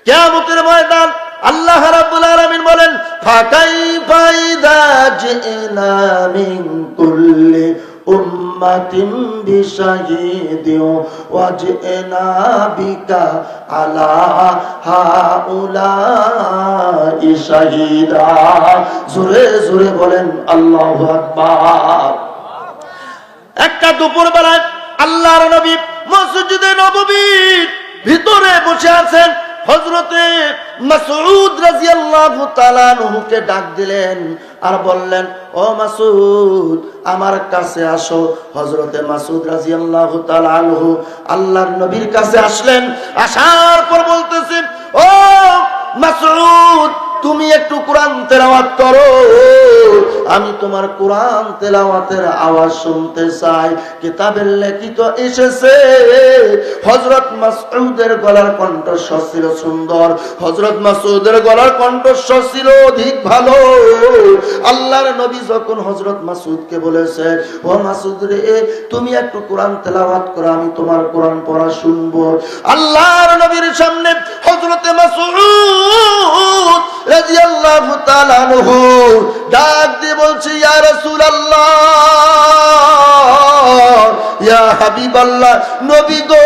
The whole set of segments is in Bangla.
কিয়ামতের ময়দান আল্লাহ রাব্বুল আলামিন বলেন, ফাকাইফা ইযা জিনা মিন কুল্লি উম্মাতিন বিশাহিদিন ওয়া জিনা বিকা আলা হাউলাই শাহিদা। জোরে জোরে বলেন আল্লাহু আকবার। একটা দুপুর বেলায় আল্লাহর নবী মসজিদে নববীর ভিতরে বসে আছেন। হযরতে মাসউদ রাদিয়াল্লাহু তাআলা আনহুকে ডাক দিলেন আর বললেন, ও মাসউদ আমার কাছে আসো। হযরতে মাসউদ রাদিয়াল্লাহু তাআলা আনহু আল্লাহর নবীর কাছে আসলেন। আসার পর বলতেছেন, ও মাসউদ তুমি একটু কোরআন তেলাওয়াত করো, আমি তোমার কোরআন তেলাওয়াতের আওয়াজ শুনতে চাই। কিতাবের লিখিত এসেছে হযরত মাসউদের গলার কণ্ঠস্বর ছিল সুন্দর, হযরত মাসউদের গলার কণ্ঠস্বর ছিল অধিক ভালো। আল্লাহর নবী যখন হযরত মাসউদকে বলেছে, ও মাসউদ রে তুমি একটু কোরআন তেলাওয়াত করো, আমি তোমার কোরআন পড়া শুনবো। আল্লাহর নবীর সামনে হযরতে মাসউদ রাদিয়াল্লাহু তাআলা আনহু ডাক দিয়ে বলছে, ইয়া রাসূলুল্লাহ, ইয়া হাবিবাল্লাহ, নবী গো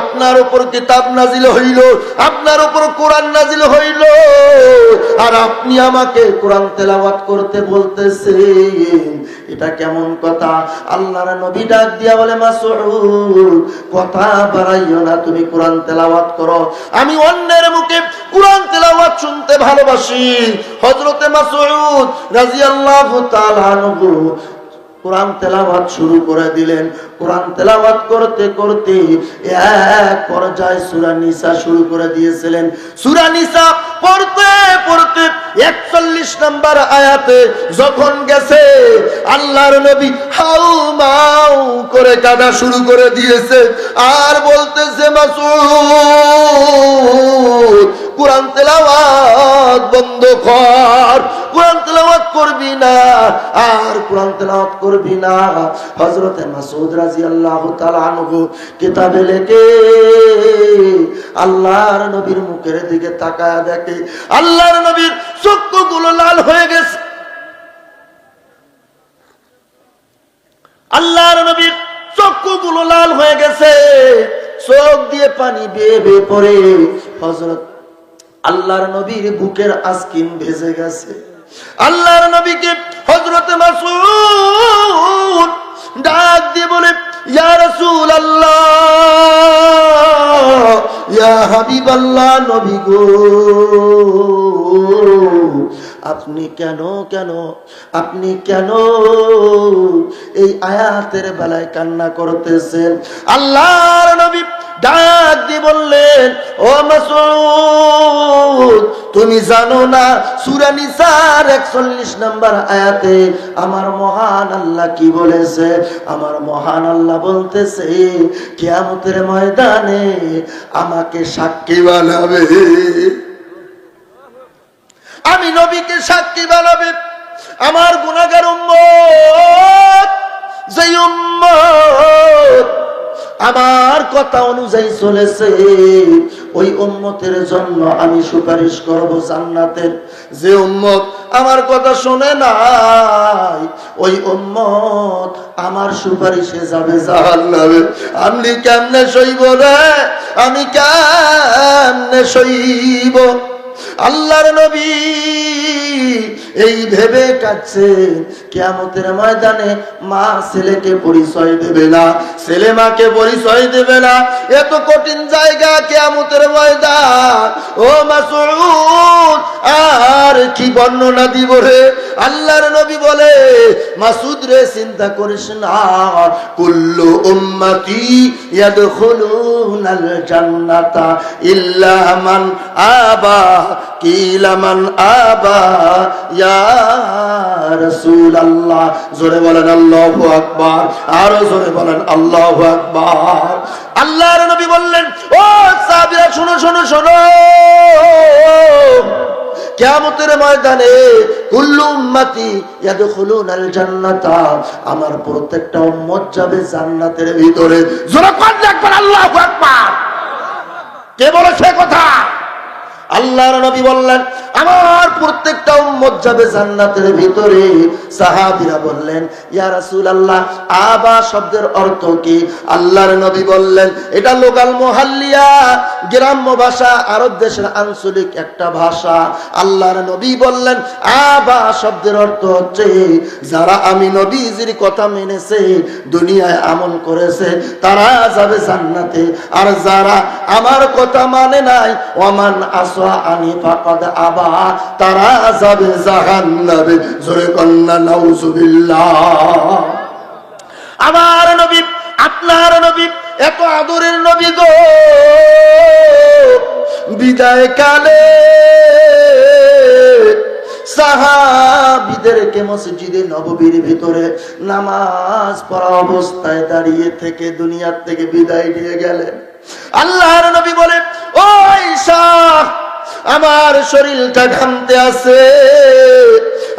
আপনার উপর কিতাব নাজিল হইল, আপনার উপর কোরআন নাজিল হইল, আর আপনি আমাকে কোরআন তেলাওয়াত করতে বলতেছেন, এটা কেমন কথা? আল্লাহর নবী ডাক দিয়া বলে, মাসউদ কথা বাড়াইও না, তুমি কোরআন তেলাওয়াত করো, আমি অন্যের মুখে কোরআন তেলাওয়াত শুনতে ভালোবাসি। হযরতে মাসউদ রাদিয়াল্লাহু তাআলা আনহু কোরআন তেলাওয়াত শুরু করে দিলেন। কোরআন তেলাওয়াত করতে করতে এক পর্যায়ে সূরা নিসা শুরু করে দিয়েছিলেন। সূরা নিসা পড়তে পড়তে ৪১ নম্বর আয়াতে যখন গেছে, আল্লাহর নবী হাউমাউ করে কাঁদা শুরু করে দিয়েছে আর বলতেছে, মাসউদ কোরআন তেলাওয়াত বন্ধ কর, কোরআন তেলাওয়াত করবি না, আর কোরআন তেলাওয়াত করবি না। হযরতে মাসউদ রাদিয়াল্লাহু তাআলা আনহু কিতাবে লেখে আল্লাহর নবীর মুখের দিকে তাকায় দেখে আল্লাহর নবীর চক্ষুগুলো লাল হয়ে গেছে। আল্লাহর নবীর চক্ষুগুলো লাল হয়ে গেছে, চোখ দিয়ে পানি বেয়ে বেয়ে পড়ে। হযরত আল্লাহর নবীর বুকের আস্কিন ভেজে গেছে। আল্লাহর নবীকে হযরতে মাসউদ ডাক দিয়ে বলে, ইয়া রাসূলুল্লাহ, ইয়া হাবিবাল্লাহ, নবী গো আপনি কেন এই আয়াতের বেলায় কান্না করতেছেন? আল্লাহর নবী ডাক দিয়ে বললেন, ও মাসউদ তুমি জানো না সূরা নিসার ৪১ নম্বর আয়াতে আমার মহান আল্লাহ কি বলেছে? আমার মহান আল্লাহ বলতেছে, কিয়ামতের ময়দানে আমাকে সাক্ষী বানাবে, আমি নবীকে সাক্ষী বানাবে। আমার গুনাহগার উম্মত, যে উম্মত আমার কথা অনুযায়ী চলেছে, ওই উম্মতের জন্য আমি সুপারিশ করব জান্নাতের। যে উম্মত আমার কথা শুনে নাই, ওই উম্মত আমার সুপারিশে যাবে জাহান্নামে। আমি কেমনে সইব রে, আমি কেমনে সইব? আল্লাহর নবী এই ভেবে কাঁদছেন, কিয়ামতের ময়দানে মা ছেলেকে পরিচয় দেবে না, ছেলে মাকে পরিচয় দেবে না। এত কঠিন জায়গা কিয়ামতের ময়দান। ও মাসউদ আর কি বর্ণনা দিব রে? আল্লাহর নবী বলে, মাসউদ রে চিন্তা করিস না, কুল্লু উম্মতি ইয়াদখুলুনাল জান্নাতা ইল্লা মান আবা, কিলা মান আবা ইয়া রাসূলুল্লাহ। জোরে বলেন আল্লাহু আকবার, আরো জোরে বলেন আল্লাহু আকবার। আল্লাহর নবী বললেন, ও সাহাবীরা শোনো শোনো শোনো, কিয়ামতের ময়দানে কুল্লু উম্মতি ইয়াদখুলুনাল জান্নাতা, আমার প্রত্যেকটা উম্মত যাবে জান্নাতের ভিতরে। জোরে কোন একবার আল্লাহু আকবার। কে বলেছে কথা? আল্লাহর নবী বললেন আমার প্রত্যেকটা উম্মত যাবে জান্নাতের ভিতরে। সাহাবীরা বললেন ইয়া রাসূলুল্লাহ আবা শব্দের অর্থ কি? আল্লাহর নবী বললেন এটা লোকাল মুহাল্লিয়া, গ্রাম্য ভাষা, আরব দেশের আঞ্চলিক একটা ভাষা। আল্লাহর নবী বললেন আবা শব্দের অর্থ হচ্ছে যারা আমি নবীজির কথা মেনেছে, দুনিয়ায় আমল করেছে, তারা যাবে জান্নাতে। আর যারা আমার কথা মানে নাই, ওমান আসা আনি ফাকাদ আবা, তারা যাবে জাহান্নামে। জোরে কন্না নাউজুবিল্লাহ। আমার নবী, আপনার নবী, এত আদরের নবী গো, বিদায় কালে সাহাবীদেরকে মসজিদে নববীর ভিতরে নামাজ পড়া অবস্থায় দাঁড়িয়ে থেকে দুনিয়ার থেকে বিদায় নিয়ে গেলেন। আল্লাহর নবী বলেন ও আয়েশা, আমার শরীরটা ঘামতে আছে,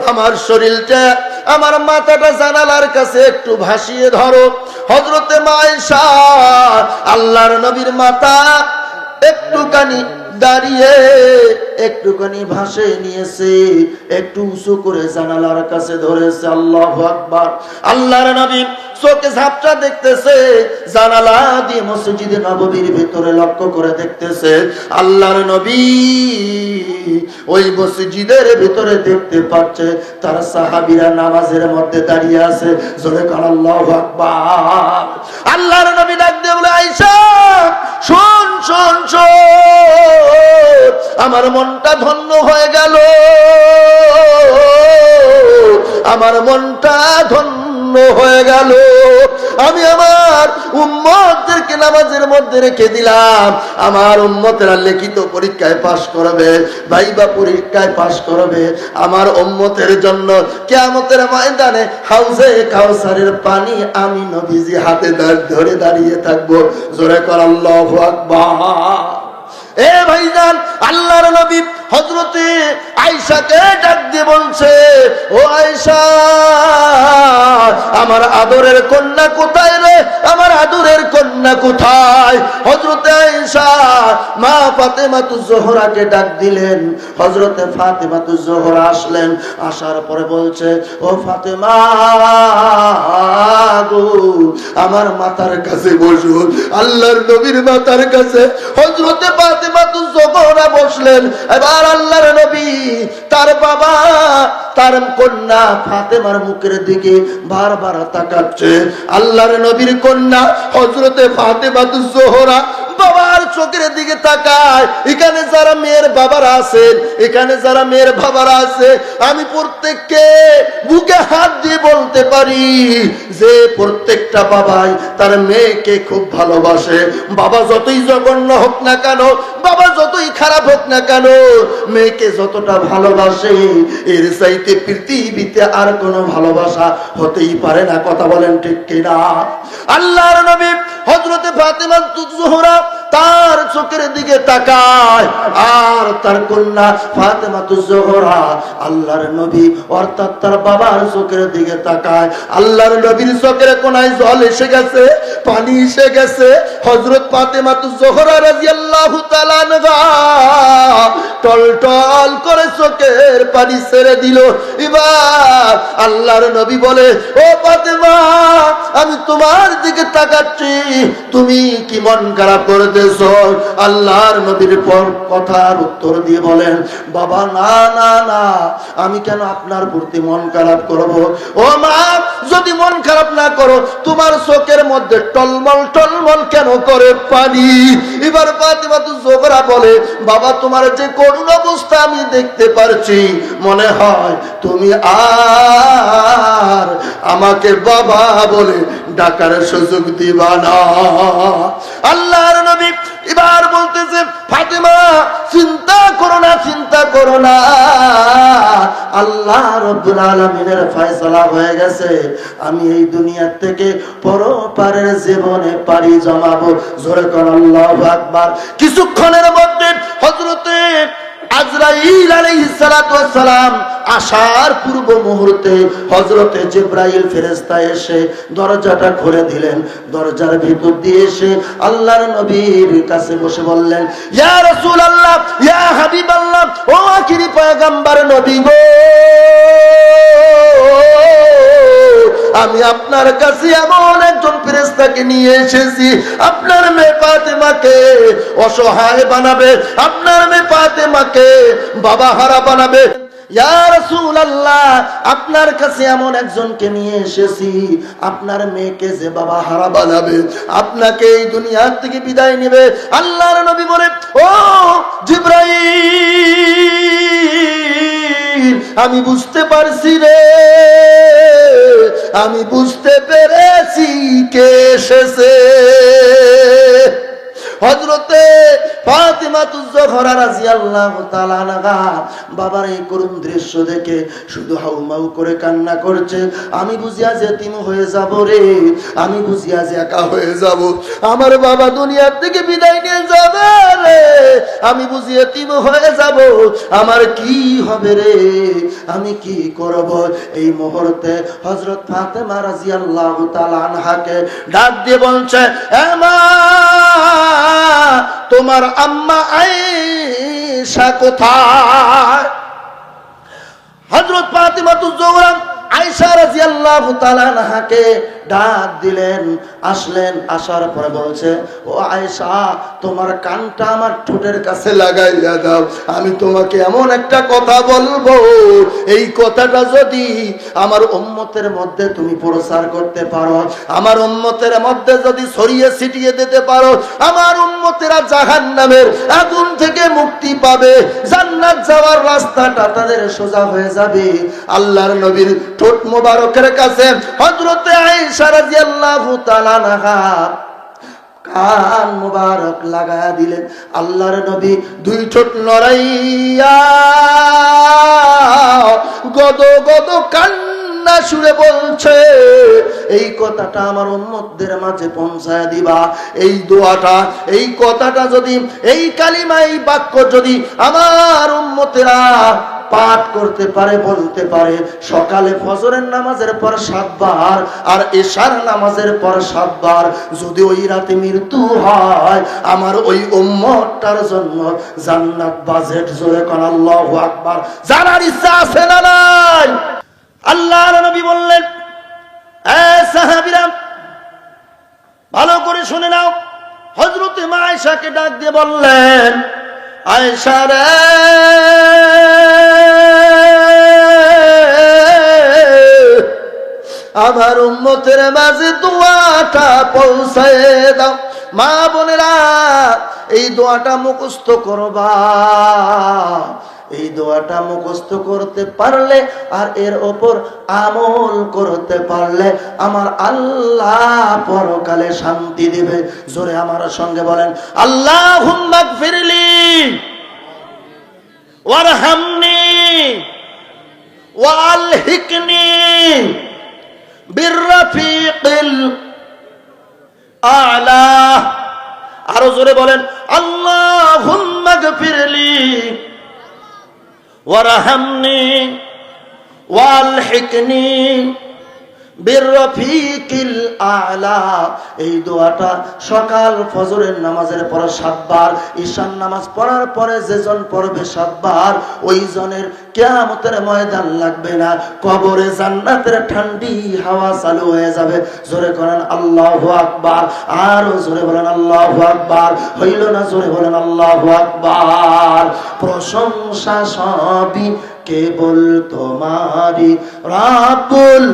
আমার শরীরটা, আমার মাথাটা জানালার কাছে একটু ভাসিয়ে ধরো। হযরতে আয়েশা আল্লাহর নবীর মাথা একটুখানি দাঁড়িয়ে একটুখানি ভাসে নিয়েছে, একটু উঁচু করে জানালার কাছে ধরেছে। আল্লাহু আকবার। আল্লাহর নবী চোখে ঝাপটা দেখতেছে, জানালা দিয়ে মসজিদে নববীর ভিতরে লক্ষ্য করে দেখতেছে। আল্লাহর নবী ওই মসজিদের ভিতরে দেখতে পাচ্ছে তার সাহাবীরা নামাজের মধ্যে দাঁড়িয়ে আছে। জোরে কান আল্লাহু আকবার। আল্লাহর নবী ডাক দিয়ে বলে আয়েশা শোন শোন শোন, আমার মনটা ধন্য হয়ে গেল, আমার মনটা ধন্য হয়ে গেল। আমি আমার উম্মতদেরকে নামাজের মধ্যে রেখে দিলাম, আমার উম্মতেরা লিখিত পরীক্ষায় পাশ করবে, ভাইবা পরীক্ষায় পাশ করবে। আমার উম্মতের জন্য কিয়ামতের ময়দানে হাউজে কাউসারের পানি আমি নবীজি হাতে ধরে দাঁড়িয়ে থাকবো। জোরে কর আল্লাহু আকবার। এ ভাইজান, আল্লাহর নবী হযরতে আয়েশাকে ডাক দিয়ে বলছে ও আয়েশা, আমার আদরের কন্যা কোথায় রে, আমার আদরের কন্যা কোথায়? হযরতে আয়েশা মা ফাতেমাতুজ জোহরাকে ডাক দিলেন। হযরতে ফাতেমাতুজ জোহরা আসলেন, আসার পরে বলছে ও ফাতেমা গো, আমার মাথার কাছে বসো। আল্লাহর নবীর মাথার কাছে হযরতে ফাতেমাতুজ জোহরা বসলেন। এবার আল্লাহর নবী তার বাবা, তার কন্যা ফাতেমার মুখের দিকে বারবার তাকাচ্ছে। আল্লাহর নবীর কন্যা হযরতে ফাতেমাতুজ জোহরা বাবার চোখের দিকে তাকায়। এখানে যারা মেয়ের বাবারা আছেন, এখানে যারা মেয়ের বাবারা আছে, আমি প্রত্যেককে বুকে হাত দিয়ে বলতে পারি যে প্রত্যেকটা বাবাই তার মেয়েকে খুব ভালোবাসে। বাবা যতই জঘন্য হোক না কেন, বাবা যতই খারাপ হোক না কেন, মেয়েকে যতটা ভালোবাসে এর চাইতে পৃথিবীতে আর কোনো ভালোবাসা হতেই পারে না। কথা বলেন ঠিক কিনা? আল্লাহর নবী হযরতে ফাতেমাতুজ জোহরা তার চোখের দিকে তাকায়, আর তার কন্যা ফাতেমাতুজ জোহরা আল্লাহর নবী অর্থাৎ তার বাবার চোখের দিকে তাকায়। আল্লাহর নবীর চোখের কোনায় জল এসে গেছে, পানি এসে গেছে। হযরত ফাতেমাতুজ জোহরা রাদিয়াল্লাহু তাআলা আনহা টলটল করে চোখের পানি ছেড়ে দিল। এবার আল্লাহর নবী বলে ও ফাতেমা, আমি তোমার দিকে তাকাচ্ছি, তুমি কি মন খারাপ করতেছো? আল্লাহর নবীর পর কথার উত্তর দিয়ে বলেন বাবা না না না, আমি কেন আপনার প্রতি মন খারাপ করব? ও মা, যদি মন খারাপ না করো, তোমার চোখের মধ্যে টলমল টলমল কেন করে পানি? এবার ফাতেমাতুজ জোহরা বলে বাবা, তোমার যে করুণ অবস্থা আমি দেখতে পারছি, মনে হয় তুমি আর আমাকে বাবা বলে ডাকার সুযোগ দিবা না। আল্লাহর নবী এবার বলতেছে ফাতেমা চিন্তা করো না, চিন্তা করো না, আল্লাহ রাব্বুল আলামিনের ফয়সালা হয়ে গেছে, আমি এই দুনিয়া থেকে পরপারের জীবনে পাড়ি জমাবো। জোরে কর আল্লাহু আকবার। কিছুক্ষণের মধ্যে হযরতে আজরাইল আলাইহিস সালাতু ওয়াস সালাম আসার পূর্ব মুহূর্তে হযরতে জিবরাইল ফেরেশতা এসে দরজাটা খুলে দিলেন। দরজার ভিতর দিয়ে এসে আল্লাহর নবীর কাছে বসে বললেন, ইয়া রাসূলুল্লাহ, ইয়া হাবিবাল্লাহ, ও আখিরি পয়গম্বর নবী গো, আমি আপনার কাছে এমন একজন ফেরেশতাকে নিয়ে এসেছি, আপনার মেয়ে ফাতেমাকে অসহায় বানাবে, আপনার মেয়ে ফাতেমাকে বাবা হারা বানাবে। ইয়া রাসূলুল্লাহ, আপনার কাছে এমন একজনকে নিয়ে এসেছি, আপনার মেয়েকে যে বাবা হারা বানাবে, আপনাকে এই দুনিয়া থেকে বিদায় নেবে। আল্লাহর নবী বলে, ও জিবরাইল, আমি বুঝতে পারছি রে, আমি বুঝতে পেরেছি কে এসেছে। হযরতে ফাতিমাতুজ জোহরা রাদিয়াল্লাহু তাআলা আনহা বাবার এই করুণ দৃশ্য দেখে শুধু হাউমাউ করে কান্না করছে। আমি বুঝিয়া যে এতিম হয়ে যাব রে, আমি বুঝিয়া যে একা হয়ে যাব, আমার বাবা দুনিয়া থেকে বিদায় নিয়ে যাবে রে, আমি বুঝি এতিম হয়ে যাব, আমার কি হবে রে, আমি কি করব। এই মুহূর্তে হযরত ফাতেমা রাদিয়াল্লাহু তাআলা আনহাকে ডাক দিয়ে বলছে, এ মা, তোমার আম্মা আয়েশা কোথায়? হযরত ফাতিমাতুজ জোহরা আয়েশা রাদিয়াল্লাহু তাআলা আনহাকে ডাক দিলেন, আসলেন। আসার পরে বলছে, ও আয়েশা, তোমার কানটা আমার ঠোঁটের কাছে লাগাইয়া দাও, আমি তোমাকে এমন একটা কথা বলবো, এই কথাটা যদি আমার উম্মতের মধ্যে তুমি প্রচার করতে পারো, আমার উম্মতের মধ্যে যদি ছড়িয়ে ছিটিয়ে দিতে পারো, আমার উম্মতেরা জাহান্নামের আগুন থেকে মুক্তি পাবে, জান্নাত যাওয়ার রাস্তাটা তাদের সোজা হয়ে যাবে। আল্লাহর নবীর ঠোঁট মোবারকের কাছে হযরতে আয়েশা রাদিয়াল্লাহু তাআলা আনহা কান মুবারক লাগায়া দিলেন। আল্লাহর নবী দুই ঠোঁট নড়াইয়া গদ গদ কান্না সুরে বলছে, এই কথাটা আমার উম্মতদের মাঝে পৌঁছায়া দিবা, এই দোয়াটা, এই কথাটা যদি, এই কালিমা, এই বাক্য যদি আমার উম্মতেরা পাঠ করতে পারে, বলতে পারে, সকালে ফজরের নামাজের পর 7 বার আর এশার নামাজের পর 7 বার, যদি ওই রাতে মৃত্যু হয়, আমার ওই উম্মতটার জন্য জান্নাত বাজেট। জোরে কোন আল্লাহু আকবার। জানার ইচ্ছা আছে না নাই? আল্লাহর নবী বললেন, এ সাহাবীরা, ভালো করে শুনে নাও। হযরতে মা আয়েশাকে ডাক দিয়ে বললেন, আয়েশা রে, আমার উম্মতের মাঝে দোয়াটা পৌঁছায় দাও। মা বোনেরা, এই দোয়াটা মুখস্থ করবা, এই দোয়াটা মুখস্থ করতে পারলে আর এর ওপর আমল করতে পারলে আমার আল্লাহ পরকালে শান্তি দিবে। জোরে আমার সঙ্গে বলেন, আল্লাহুম্মা গফিরলি ওয়ারহামনি ওয়ালহিকনি বিররফিকিল আলা। আরো জোরে বলেন, আল্লাহুম্মা গফিরলি ওয়ারহামনি ওয়ালহিকনি বিররফিকিল আলা। এই দোয়াটা সকাল ফজরের নামাজের পর 7 বার, ঈশার নামাজ পড়ার পরে যেজন পড়বে 7 বার, ওই জনের কিয়ামতের ময়দান লাগবে না, কবরে জান্নাতের ঠান্ডি হাওয়া চালু হয়ে যাবে। জোরে করেন আল্লাহু আকবার। আরো জোরে বলেন আল্লাহু আকবার। হইল না? জোরে বলেন আল্লাহু আকবার। প্রশংসা সবই কেবল তোমারই রাব্বুল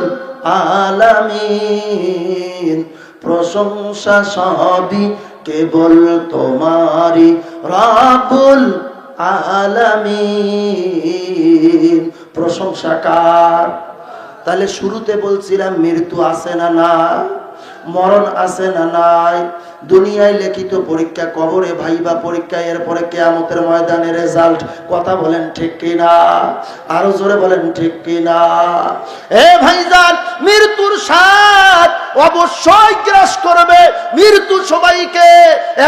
আলামিন, প্রশংসা সবই কেবল তোমারই রাব্বুল আলামিন। প্রশংসা কার? তাহলে শুরুতে বলছিলাম মৃত্যু আছে না না, মরণ আছে না নাই, দুনিয়ায় লিখিত পরীক্ষা, কবরে ভাইবা পরীক্ষা, এরপরে কিয়ামতের ময়দানে রেজাল্ট। কথা বলেন ঠিক কিনা? আরো জোরে বলেন ঠিক কিনা? এ ভাইজান, মৃত্যুর স্বাদ অবশ্যই গ্রাস করবে, মৃত্যু সবাইকে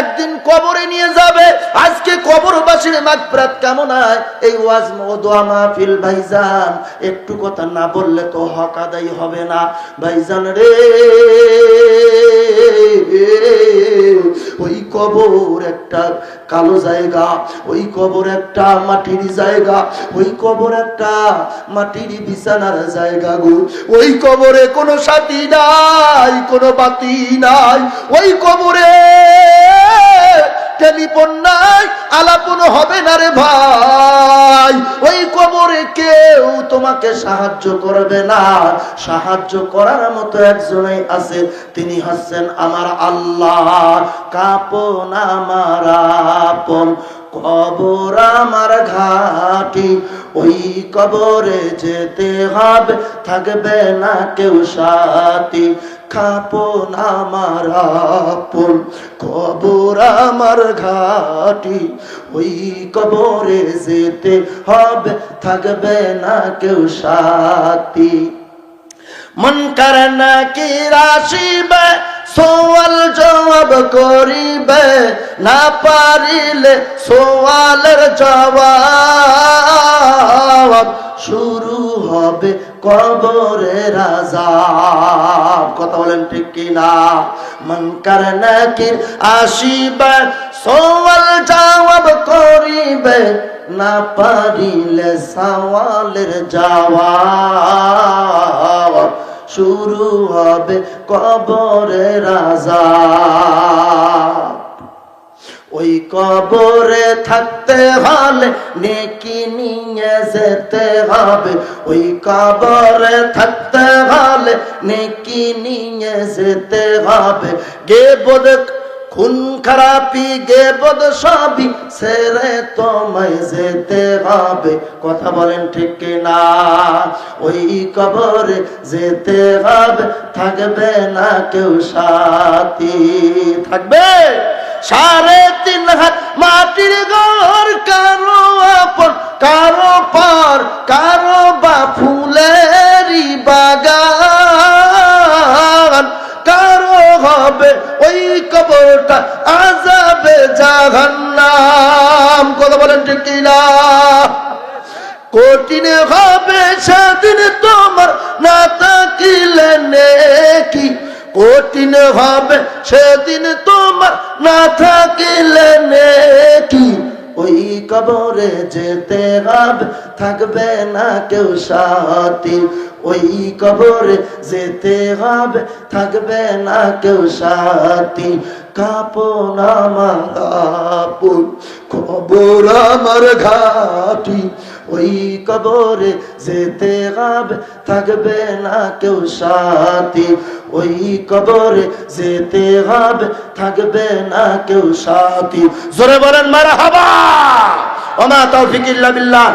একদিন কবরে নিয়ে যাবে। আজকে কবরবাসীর মাগফিরাত কামনায় এই ওয়াজ দোয়া মাহফিল ভাইজান, একটু কথা না বললে তো হক আদায় হবে না ভাইজান রে। ওই কবর একটা কালো জায়গা, ওই কবর একটা মাটির জায়গা, ওই কবর একটা মাটির বিছানার জায়গা গো। ওই কবরে কোনো সাথী নাই, কোনো বাতি নাই, ওই কবরে টেলিফোন নাই, আলাপন হবে না রে ভাই। ওই কবরে কেউ তোমাকে সাহায্য করবে না। সাহায্য করার মতো একজনই আছে, তিনি হচ্ছেন আমার আল্লাহ। কাপন আমার আপন, কবর আমার ঘাটি, ওই কবরে যেতে হবে, থাকবে না কেউ সাথী। কাপন আমার আপন, কবর আমার ঘাটি, ওই কবরে যেতে হবে, থাকবে না কেউ সাথী। মন করে না কি রাশিবে, সোয়াল জবাব করিবে, না পারিলে সোয়ালের জবাব শুরু হবে কবরের আযাব। কথা বলেন ঠিক কিনা? মন করে না কি আসিবে, সোয়াল জবাব করিবে, না পারিলে সওয়ালের জবাব শুরু হবে কবরের আযাব। ওই কবরে থাকতে হলে নেকি নিয়ে যেতে হবে, ওই কবরে থাকতে হলে নেকি নিয়ে যেতে হবে। গেবদ খুন খারাপি গেবদ সবই ছেড়ে তোমায় যেতে হবে। কথা বলেন ঠিক কিনা? ওই কবরে যেতে হবে, থাকবে না কেউ সাথী। থাকবে 3.5 হাত মাটির ঘর, কারো আপন কারো পর, কারো বা ফুলেরই বাগান, কারো হবে ওই কবরটা আযাবে জাহান্নাম। কথা বলেন ঠিক কিনা? কঠিন হবে সেদিন তোমার না থাকিলে নেকি, কঠিন হবে সেদিন তোমার না থাকিলে নেকি। ওই কবরে যেতে হবে, থাকবে না কেউ সাথী। ওই কবরে যেতে হবে, থাকবে না কেউ সাথী। কাপন আমার আপন, কবর আমার ঘাটি, ওই কবরে যেতে হবে, থাকবে না কেউ সাথী। ওই কবরে যেতে হবে, থাকবে না কেউ সাথী। জোরে বলেন মারহাবা। ওয়া মা তাওফিক ইল্লা বিল্লাহ।